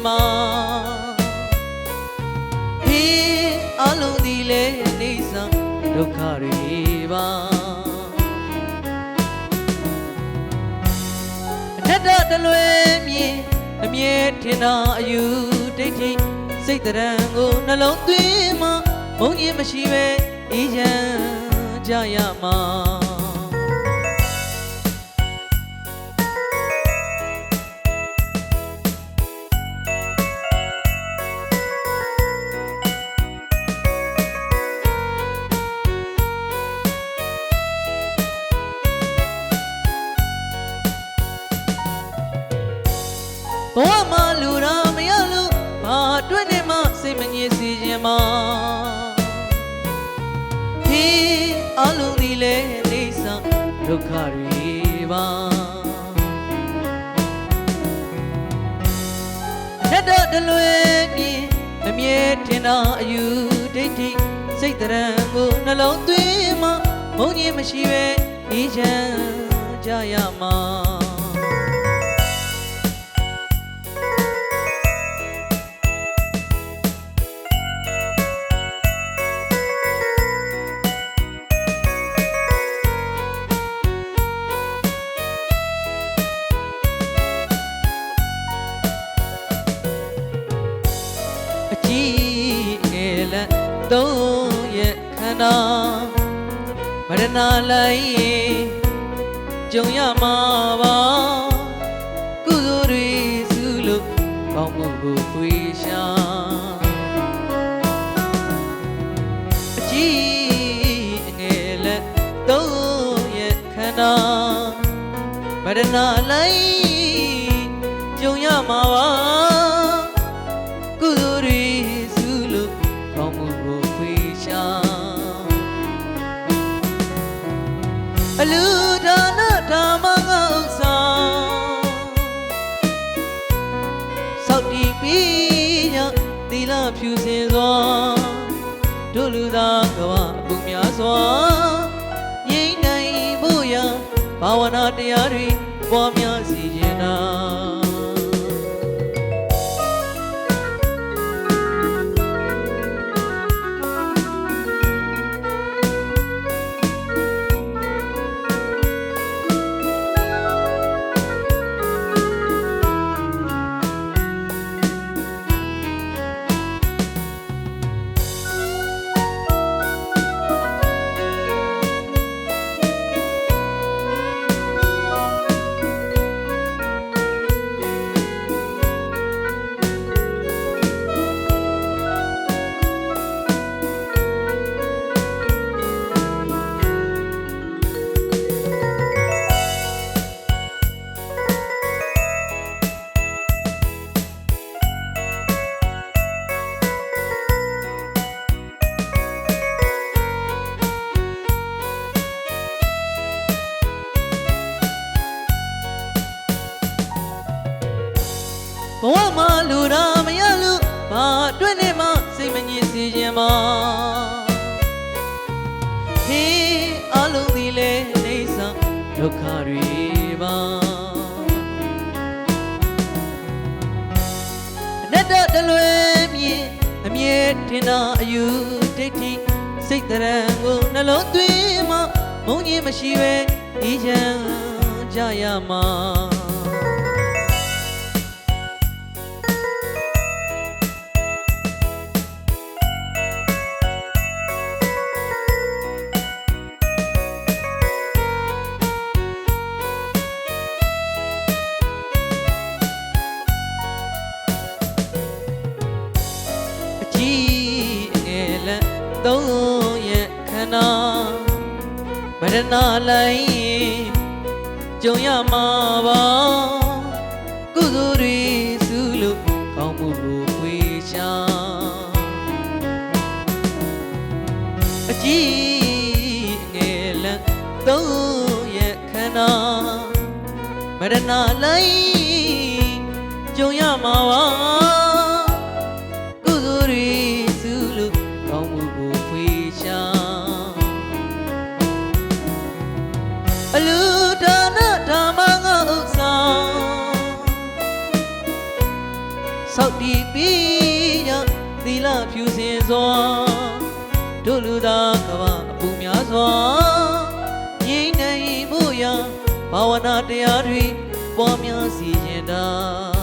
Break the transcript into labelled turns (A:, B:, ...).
A: မှာဟေးအလုံးဒီလေနေစားဒုက္ခတွေပါအထက်တလွဲမြင်အမြဲထင်တာအယူဒိဋ္ဌိစိတ်တရံကိုနှလုံးသွင်းမှာမုန်းရင်မရှိပဲအေးချမ်းကြရမှာဘဝမှာလူရာမရလို့ဘာတွေ့နေမှစိတ်မငြိစေခြင်းမှာဟေးအလုံးဒီလေနေစားဒုက္ခတွေပါလက်တော့တလွဲမြင်အမြဲထင်တာအယူဒိဋ္ဌိစိတ်တရံကိုနှလုံးသွင်းမှမုန်းရင်မရှိပဲအေးချမ်းကြရမှာသုံးရဲ့ခန္ဓာမရဏလိုက်ကြုံရမှာပါကုသိုလ်တွေစုလို့ကောင်းမှုကိုဖွေရှာအကြီးအငယ်လက်သုံးရဲ့ခန္ဓာမရဏလိုက်ကြုံရမှာပါကုသိုလ်တွေစုလို့ကောင်းမှုအလူဒါနဓမ္မငါဥစ္စာစောက်တည်ပြီးညသီလဖြူစင်စွာတို့လူသားကဘာအမှုများစွာငြိမ်းနိုင်ဖို့ရာဘာဝနာတရားတွေပွားများစီခြင်းသာဘဝမှာလူရာမရလို့ဘာတွေ့နေမှစိတ်မငြိစေခြင်းမှာဟေးအလုံးဒီလေနေစားဒုက္ခတွေပါအနတ္တတလွဲမြင်အမြဲထင်တာအယူဒိဋ္ဌိစိတ်တရံကိုနှလုံးသွင်းမှမုန်းရင်မရှိပဲအေးချမ်းကြရမှာသုံးရဲ့ခန္ဓာမရဏလိုက်ကြုံရမှာပါကုသိုလ်တွေစုလို့ကောင်းမှုကိုဖွေရှာအကြီးအငယ်လက်သုံးရဲ့ခန္ဓာမရဏလိုက်ကြုံရမှာပါကုသိုလ်တွေစုလို့ကောင်းမှုကိုဖွေရှာအလူဒါနဓမ္မငါဥစ္စာစောက်တ တို့လူသားကဘာအပူများစွာငြိမ်းနိုင်မှုရာဘာဝနာတရားတွေပွားများစီရင်တာ